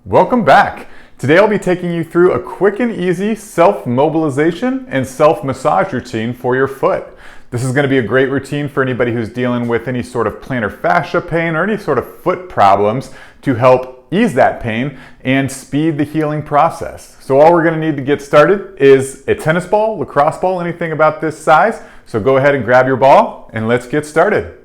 Welcome back. Today I'll be taking you through a quick and easy self-mobilization and self-massage routine for your foot. This is going to be a great routine for anybody who's dealing with any sort of plantar fascia pain or any sort of foot problems to help ease that pain and speed the healing process. So all we're going to need to get started is a tennis ball, lacrosse ball, anything about this size. So go ahead and grab your ball and let's get started.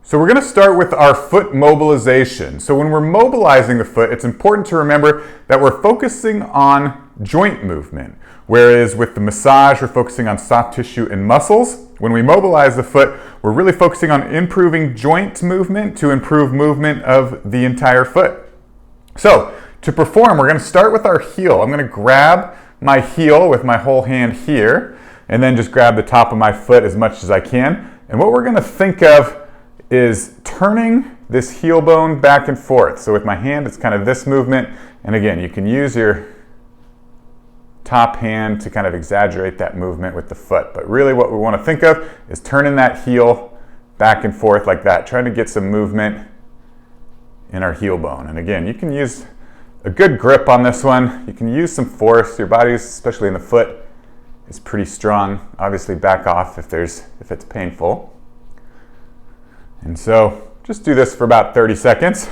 So we're going to start with our foot mobilization. So when we're mobilizing the foot, it's important to remember that we're focusing on joint movement. Whereas with the massage, we're focusing on soft tissue and muscles. When we mobilize the foot, we're really focusing on improving joint movement to improve movement of the entire foot. So to perform, we're going to start with our heel. I'm going to grab my heel with my whole hand here, and then just grab the top of my foot as much as I can. And what we're going to think of is turning this heel bone back and forth. So with my hand, it's kind of this movement. And again, you can use your top hand to kind of exaggerate that movement with the foot. But really what we want to think of is turning that heel back and forth like that, trying to get some movement in our heel bone. And again, you can use a good grip on this one. You can use some force. Your body, especially in the foot, is pretty strong. Obviously back off if it's painful. And so just do this for about 30 seconds.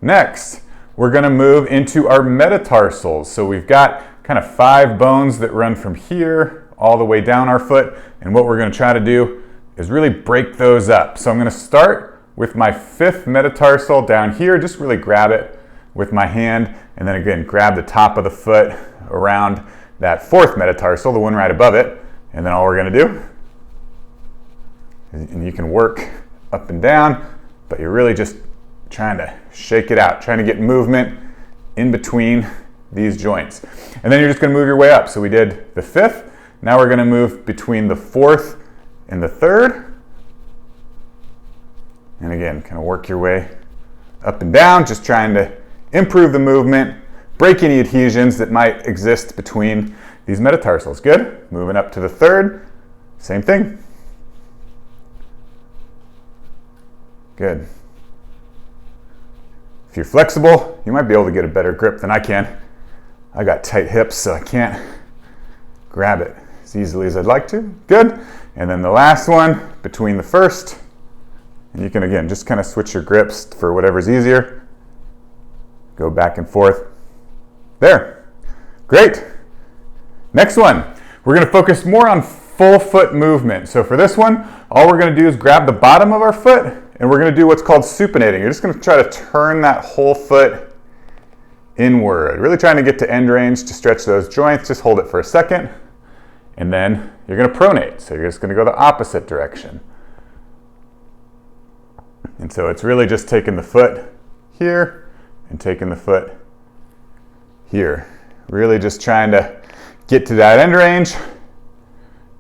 Next, we're going to move into our metatarsals. So we've got kind of 5 bones that run from here all the way down our foot. And what we're going to try to do is really break those up. So I'm going to start with my 5th metatarsal down here. Just really grab it with my hand. And then again, grab the top of the foot around that 4th metatarsal, the one right above it. And then all we're going to do, and you can work up and down, but you're really just trying to shake it out, trying to get movement in between these joints. And then you're just going to move your way up. So we did the 5th. Now we're going to move between the 4th and the 3rd. And again, kind of work your way up and down, just trying to improve the movement, break any adhesions that might exist between these metatarsals. Good. Moving up to the 3rd, same thing. Good. If you're flexible, you might be able to get a better grip than I can. I got tight hips, so I can't grab it as easily as I'd like to. Good. And then the last one between the 1st, and you can again just kind of switch your grips for whatever's easier. Go back and forth. There. Great. Next one, we're going to focus more on full foot movement. So for this one, all we're going to do is grab the bottom of our foot, and we're going to do what's called supinating. You're just going to try to turn that whole foot inward. Really trying to get to end range to stretch those joints. Just hold it for a second. And then you're going to pronate. So you're just going to go the opposite direction. And so it's really just taking the foot here and taking the foot here. Really just trying to get to that end range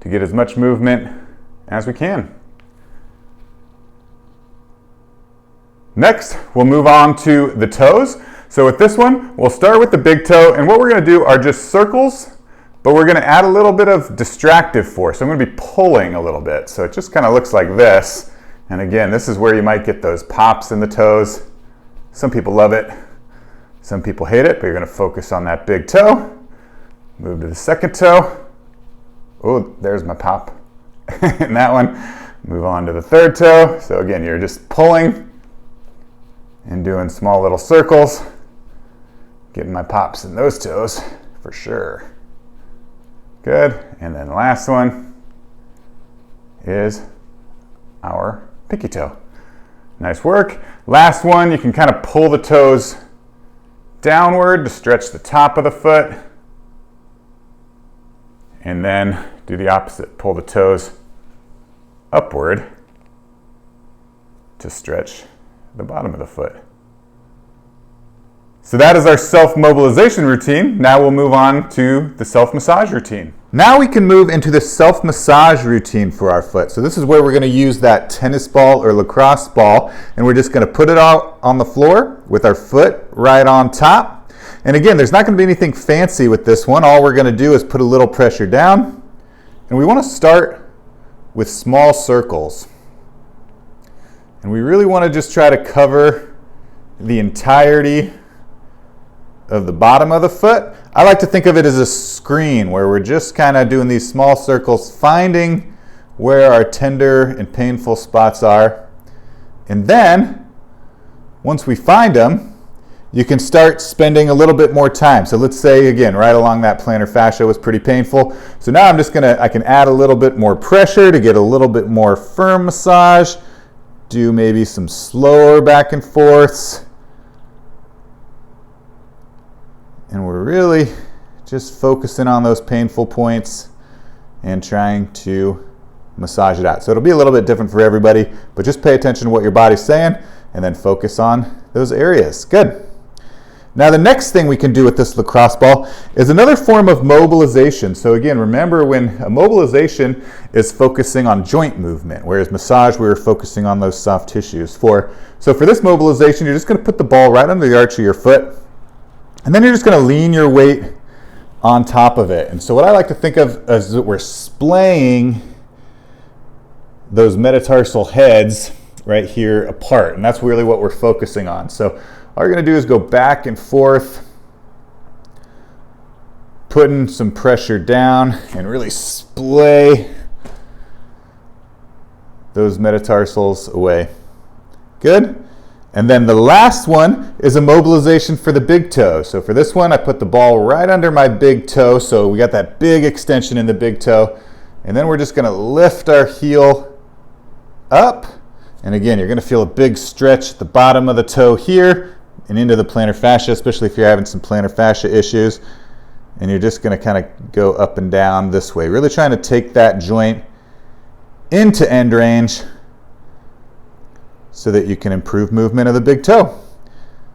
to get as much movement as we can. Next, we'll move on to the toes. So with this one, we'll start with the big toe, and what we're going to do are just circles, but we're going to add a little bit of distractive force. So I'm going to be pulling a little bit. So it just kind of looks like this. And again, this is where you might get those pops in the toes. Some people love it. Some people hate it, but you're going to focus on that big toe. Move to the 2nd toe. Oh, there's my pop. And that one. Move on to the 3rd toe. So again, you're just pulling and doing small little circles, getting my pops in those toes for sure. Good. And then the last one is our pinky toe. Nice work. Last one, you can kind of pull the toes downward to stretch the top of the foot, and then do the opposite. Pull the toes upward to stretch the bottom of the foot. So that is our self-mobilization routine. Now we'll move on to the self-massage routine. Now we can move into the self-massage routine for our foot. So this is where we're going to use that tennis ball or lacrosse ball, and we're just going to put it out on the floor with our foot right on top. And again, there's not going to be anything fancy with this one. All we're going to do is put a little pressure down, and we want to start with small circles. And we really want to just try to cover the entirety of the bottom of the foot. I like to think of it as a screen where we're just kind of doing these small circles, finding where our tender and painful spots are. And then, once we find them, you can start spending a little bit more time. So let's say, again, right along that plantar fascia was pretty painful. So now I can add a little bit more pressure to get a little bit more firm massage, do maybe some slower back and forths. And we're really just focusing on those painful points and trying to massage it out. So it'll be a little bit different for everybody, but just pay attention to what your body's saying and then focus on those areas. Good. Now the next thing we can do with this lacrosse ball is another form of mobilization. So again, remember when a mobilization is focusing on joint movement, whereas massage we were focusing on those soft tissues. So for this mobilization, you're just going to put the ball right under the arch of your foot, and then you're just going to lean your weight on top of it. And so what I like to think of is that we're splaying those metatarsal heads right here apart, and that's really what we're focusing on. So all you're going to do is go back and forth, putting some pressure down and really splay those metatarsals away. Good. And then the last one is a mobilization for the big toe. So for this one, I put the ball right under my big toe. So we got that big extension in the big toe. And then we're just going to lift our heel up. And again, you're going to feel a big stretch at the bottom of the toe here and into the plantar fascia, especially if you're having some plantar fascia issues. And you're just going to kind of go up and down this way, really trying to take that joint into end range so that you can improve movement of the big toe.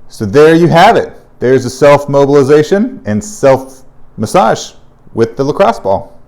So there you have it. There's a self-mobilization and self-massage with the lacrosse ball.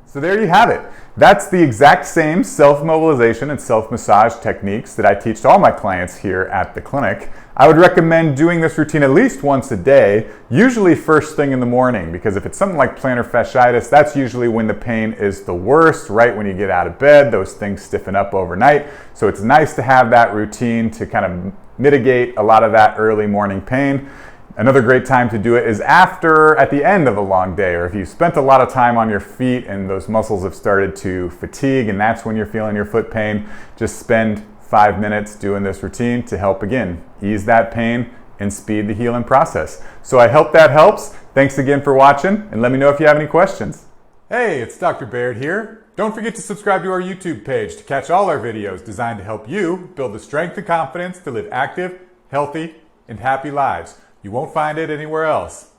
So there you have it. That's the exact same self-mobilization and self-massage techniques that I teach to all my clients here at the clinic. I would recommend doing this routine at least once a day, usually first thing in the morning, because if it's something like plantar fasciitis, that's usually when the pain is the worst, right when you get out of bed. Those things stiffen up overnight. So it's nice to have that routine to kind of mitigate a lot of that early morning pain. Another great time to do it is at the end of a long day, or if you spent a lot of time on your feet and those muscles have started to fatigue and that's when you're feeling your foot pain, just spend 5 minutes doing this routine to help, again, ease that pain and speed the healing process. So I hope that helps. Thanks again for watching, and let me know if you have any questions. Hey, it's Dr. Baird here. Don't forget to subscribe to our YouTube page to catch all our videos designed to help you build the strength and confidence to live active, healthy, and happy lives. You won't find it anywhere else.